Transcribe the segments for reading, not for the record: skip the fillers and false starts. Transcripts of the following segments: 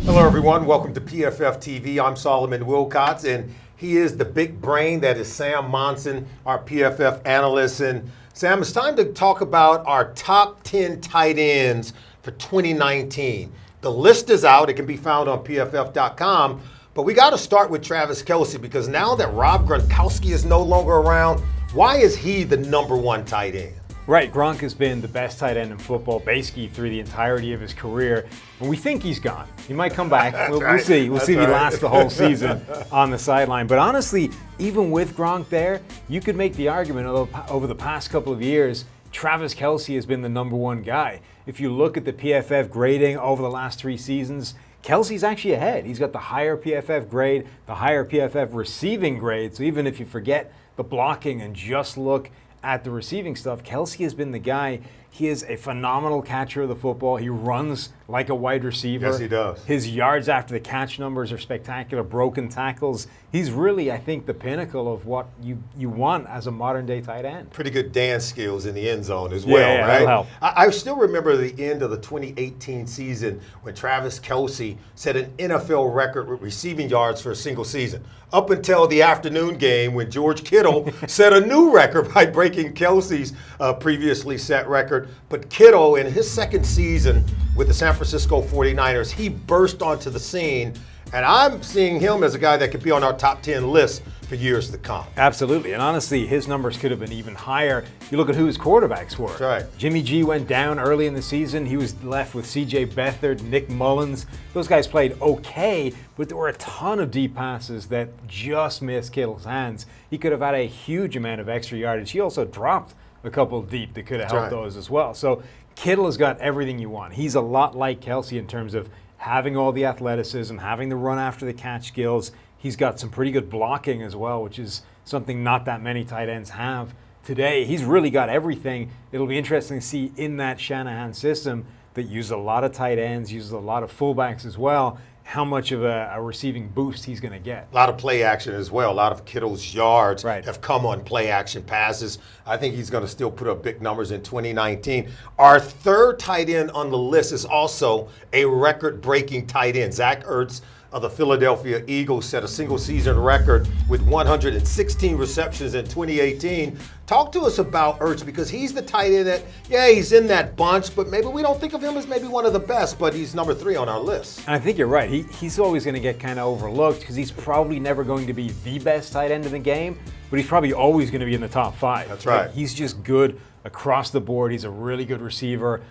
Hello, everyone. Welcome to PFF TV. I'm Solomon Wilcots, and he is the big brain that is Sam Monson, our PFF analyst. And Sam, it's time to talk about our top 10 tight ends for 2019. The list is out. It can be found on PFF.com. But we got to start with Travis Kelce, because now that Rob Gronkowski is no longer around, why is he the number one tight end? Right, Gronk has been the best tight end in football basically through the entirety of his career. And we think he's gone. He might come back. We'll see. We'll see if he lasts the whole season on the sideline. But honestly, even with Gronk there, you could make the argument over the past couple of years, Travis Kelce has been the number one guy. If you look at the PFF grading over the last 3 seasons, Kelce's actually ahead. He's got the higher PFF grade, the higher PFF receiving grade. So even if you forget the blocking and just look at the receiving stuff, Kelce has been the guy. He is a phenomenal catcher of the football. He runs like a wide receiver. Yes, he does. His yards after the catch numbers are spectacular, broken tackles. He's really, I think, the pinnacle of what you want as a modern-day tight end. Pretty good dance skills in the end zone as well, yeah, right? that'll help. I still remember the end of the 2018 season when Travis Kelce set an NFL record with receiving yards for a single season, up until the afternoon game when George Kittle set a new record by breaking Kelce's previously set record. But Kittle, in his second season with the San Francisco 49ers, he burst onto the scene, and I'm seeing him as a guy that could be on our top 10 list for years to come. Absolutely, and honestly, his numbers could have been even higher. You look at who his quarterbacks were. That's right. Jimmy G went down early in the season. He was left with C.J. Beathard, Nick Mullins. Those guys played okay, but there were a ton of deep passes that just missed Kittle's hands. He could have had a huge amount of extra yardage. He also dropped a couple deep that could have helped those as well. So Kittle has got everything you want. He's a lot like Kelce in terms of having all the athleticism, having the run after the catch skills. He's got some pretty good blocking as well, which is something not that many tight ends have today. He's really got everything. It'll be interesting to see in that Shanahan system that uses a lot of tight ends, uses a lot of fullbacks as well, how much of a receiving boost he's going to get. A lot of play action as well. A lot of Kittle's yards Right. have come on play action passes. I think he's going to still put up big numbers in 2019. Our third tight end on the list is also a record-breaking tight end. Zach Ertz of the Philadelphia Eagles set a single-season record with 116 receptions in 2018. Talk to us about Ertz, because he's the tight end that, he's in that bunch, but maybe we don't think of him as maybe one of the best, but he's number 3 on our list. And I think you're right. He's always going to get kind of overlooked because he's probably never going to be the best tight end in the game, but he's probably always going to be in the top 5. That's right. He's just good across the board. He's a really good receiver.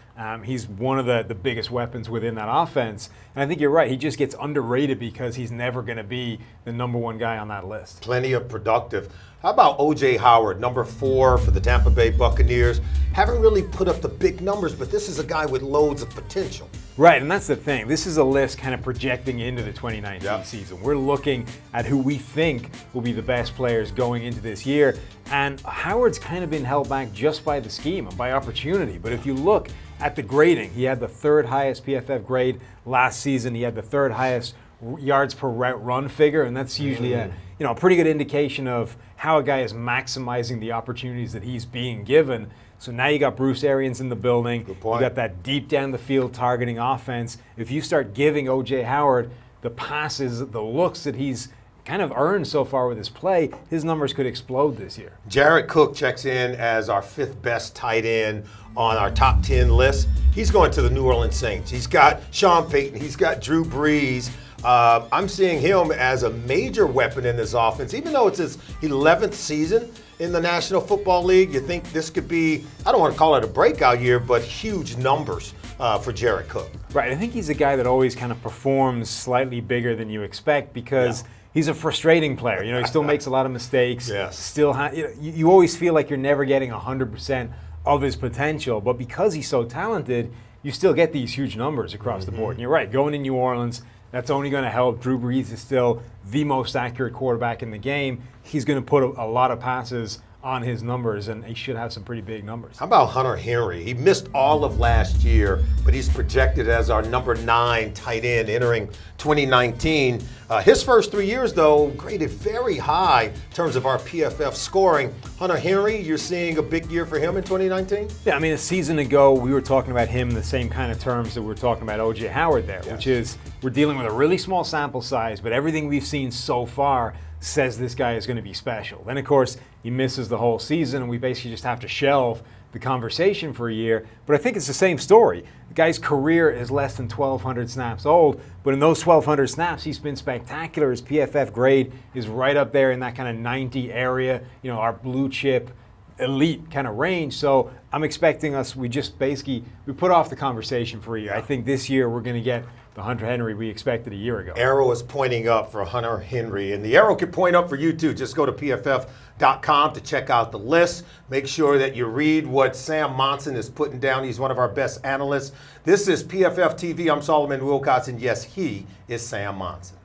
He's one of the biggest weapons within that offense. And I think you're right. He just gets underrated because he's never going to be the number one guy on that list. Plenty of productive. How about O.J. Howard, number 4 for the Tampa Bay Buccaneers? Haven't really put up the big numbers, but this is a guy with loads of potential. Right, and that's the thing. This is a list kind of projecting into the 2019 season. We're looking at who we think will be the best players going into this year. And Howard's kind of been held back just by the scheme and by opportunity. But if you look at the grading, he had the 3rd highest PFF grade last season. He had the 3rd highest yards per route run figure, and that's usually a pretty good indication of how a guy is maximizing the opportunities that he's being given. So now you got Bruce Arians in the building. Good point. You got that deep down the field targeting offense. If you start giving O.J. Howard the passes, the looks that he's kind of earned so far with his play, his numbers could explode this year. Jared Cook checks in as our 5th best tight end on our top 10 list. He's going to the New Orleans Saints. He's got Sean Payton. He's got Drew Brees. I'm seeing him as a major weapon in this offense. Even though it's his 11th season in the National Football League, you think this could be, I don't want to call it a breakout year, but huge numbers for Jared Cook. Right. I think he's a guy that always kind of performs slightly bigger than you expect because he's a frustrating player. He still makes a lot of mistakes. Yes. Still, you always feel like you're never getting 100% of his potential, but because he's so talented, you still get these huge numbers across the board. And you're right, going to New Orleans, that's only going to help. Drew Brees is still the most accurate quarterback in the game. He's going to put a lot of passes on his numbers, and he should have some pretty big numbers. How about Hunter Henry? He missed all of last year, but he's projected as our number 9 tight end entering 2019. His first 3 years, though, graded very high in terms of our PFF scoring. Hunter Henry, you're seeing a big year for him in 2019? Yeah, I mean, a season ago, we were talking about him in the same kind of terms that we're talking about O.J. Howard there, which is we're dealing with a really small sample size, but everything we've seen so far says this guy is going to be special. Then, of course, he misses the whole season, and we basically just have to shelve the conversation for a year. But I think it's the same story. The guy's career is less than 1,200 snaps old, but in those 1,200 snaps, he's been spectacular. His PFF grade is right up there in that kind of 90 area, our blue chip elite kind of range. So I'm expecting we put off the conversation for a year. I think this year we're going to get the Hunter Henry we expected a year ago. Arrow is pointing up for Hunter Henry, and the arrow can point up for you too. Just go to PFF.com to check out the list. Make sure that you read what Sam Monson is putting down. He's one of our best analysts. This is PFF TV. I'm Solomon Wilcox, and yes, he is Sam Monson.